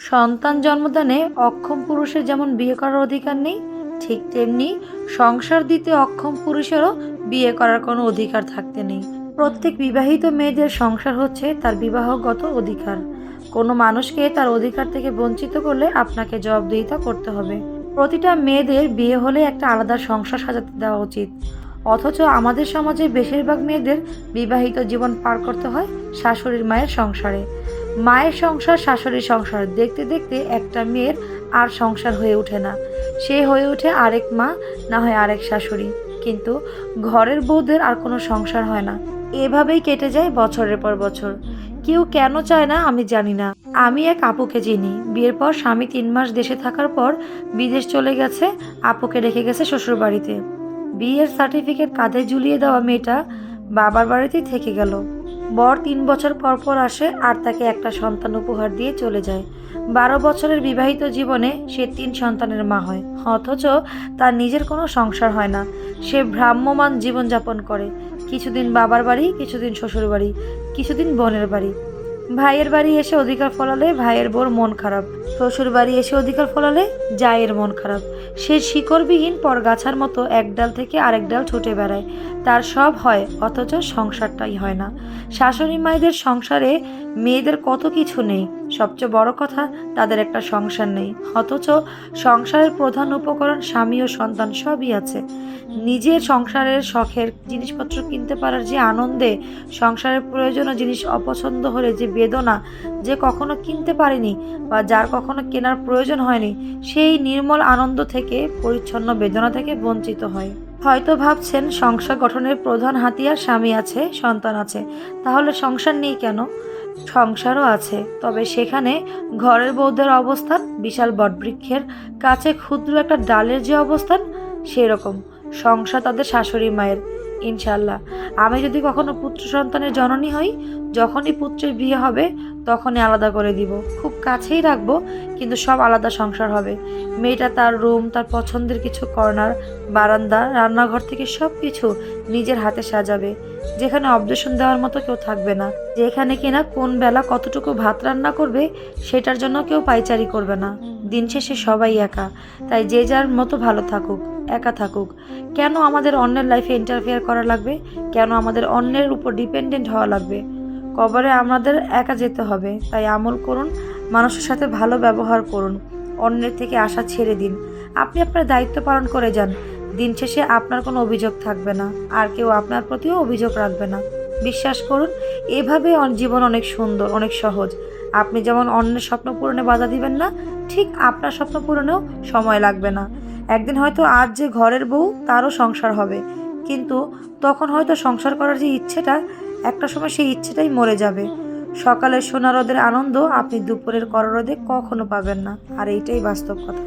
সন্তান জন্মদানে অক্ষম পুরুষের যেমন বিয়ে করার অধিকার নেই, ঠিক তেমনি সংসার দিতে অক্ষম পুরুষেরও বিয়ে করার কোনো অধিকার থাকতে নেই। প্রত্যেক বিবাহিত মেয়েদের সংসার হচ্ছে তার বিবাহগত অধিকার। কোনো মানুষকে তার অধিকার থেকে বঞ্চিত করলে আপনাকে জবাবদিহিতা করতে হবে। প্রতিটা মেয়েদের বিয়ে হলে একটা আলাদা সংসার সাজাতে দেওয়া উচিত। অথচ আমাদের সমাজে বেশিরভাগ মেয়েদের বিবাহিত জীবন পার করতে হয় শাশুড়ির মায়ের সংসারে। মায়ের সংসার, শাশুড়ির সংসার দেখতে দেখতে একটা মেয়ের আর সংসার হয়ে ওঠে না। সে হয়ে ওঠে আরেক মা, না হয় আরেক শাশুড়ি। কিন্তু ঘরের বউদের আর কোনো সংসার হয় না। এভাবেই কেটে যায় বছরের পর বছর। কেউ কেন চায় না আমি জানি না। আমি এক আপুকে চিনি। বিয়ের পর স্বামী 3 মাস দেশে থাকার পর বিদেশ চলে গেছে, আপুকে রেখে গেছে শ্বশুর বাড়িতে। বিয়ের সার্টিফিকেট কাঁধে ঝুলিয়ে দেওয়া মেয়েটা বাবার বাড়িতেই থেকে গেল। বর 3 বছর পর পর আসে আর তাকে একটা সন্তান উপহার দিয়ে চলে যায়। 12 বছরের বিবাহিত জীবনে সে 3 সন্তানের মা হয়, অথচ তার নিজের কোনো সংসার হয় না। সে ভ্রাম্যমান জীবনযাপন করে, কিছুদিন বাবার বাড়ি, কিছুদিন শ্বশুর বাড়ি, কিছুদিন বোনের বাড়ি। ভাইয়ের বাড়ি এসে অধিকার ফলালে ভাইয়ের বোর মন খারাপ, শ্বশুর বাড়ি এসে অধিকার ফলালে জায়ের মন খারাপ। সে শিকড়বিহীন পরগাছার মতো এক ডাল থেকে আরেক ডাল ছুটে বেড়ায়। তার সব হয়, অথচ সংসারটাই হয় না। শাশুড়ি মায়েদের সংসারে মেয়েদের কত কিছু নেই, সবচেয়ে বড় কথা তাদের একটা সংসার নেই। অথচ সংসারের প্রধান উপকরণ স্বামী ও সন্তান সবই আছে। নিজের সংসারের শখের জিনিসপত্র কিনতে পারার যে আনন্দে, সংসারের প্রয়োজনীয় জিনিস অপছন্দ হলে যে বেদনা, যে কখনো কিনতে পারেনি বা যার কখনো কেনার প্রয়োজন হয়নি, সেই নির্মল আনন্দ থেকে, পরিচ্ছন্ন বেদনা থেকে বঞ্চিত হয়। হয়তো ভাবছেন সংসার গঠনের প্রধান হাতিয়ার স্বামী আছে, সন্তান আছে, তাহলে সংসার নেই কেন? সংসারও আছে, তবে সেখানে ঘরের বউদের অবস্থান বিশাল বটবৃক্ষের কাছে ক্ষুদ্র একটা ডালের যে অবস্থান, সেরকম সংসার তাদের শাশুড়ি মায়ের। ইনশাল্লাহ আমি যদি কখনো পুত্র সন্তানের জননী হই, যখনই পুত্রের বিয়ে হবে তখনই আলাদা করে দিব, খুব কাছেই রাখবো, কিন্তু সব আলাদা সংসার হবে। মেয়েটা তার রুম, তার পছন্দের কিছু কর্নার, বারান্দা, রান্নাঘর থেকে সব কিছু নিজের হাতে সাজাবে, যেখানে অবজেশন দেওয়ার মতো কেউ থাকবে না, যেখানে কিনা কোন বেলা কতটুকু ভাত রান্না করবে সেটার জন্য কেউ পাইচারি করবে না। দিন শেষে সবাই একা, তাই যে যার মতো ভালো থাকুক, একা থাকুক। কেন আমাদের অন্যের লাইফে ইন্টারফেয়ার করা লাগবে? কেন আমাদের অন্যের উপর ডিপেন্ডেন্ট হওয়া লাগবে? কবরে আমাদের একা যেতে হবে, তাই আমল করুন, মানুষের সাথে ভালো ব্যবহার করুন, অন্যের থেকে আশা ছেড়ে দিন। আপনি আপনার দায়িত্ব পালন করে যান। দিন শেষে আপনার কোনো অভিযোগ থাকবে না, আর কেউ আপনার প্রতিও অভিযোগ রাখবে না। বিশ্বাস করুন, এভাবে জীবন অনেক সুন্দর, অনেক সহজ। আপনি যেমন অন্যের স্বপ্ন পূরণে বাধা দিবেন না, ঠিক আপনার স্বপ্ন পূরণেও সময় লাগবে না। একদিন হয়তো আজ যে ঘরের বউ, তারও সংসার হবে, কিন্তু তখন হয়তো সংসার করার যে ইচ্ছেটা, একটা সময় সেই ইচ্ছেটাই মরে যাবে। সকালের সোনা রোদের আনন্দ আপনি দুপুরের কড়া রোদে কখনো পাবেন না, আর এইটাই বাস্তব কথা।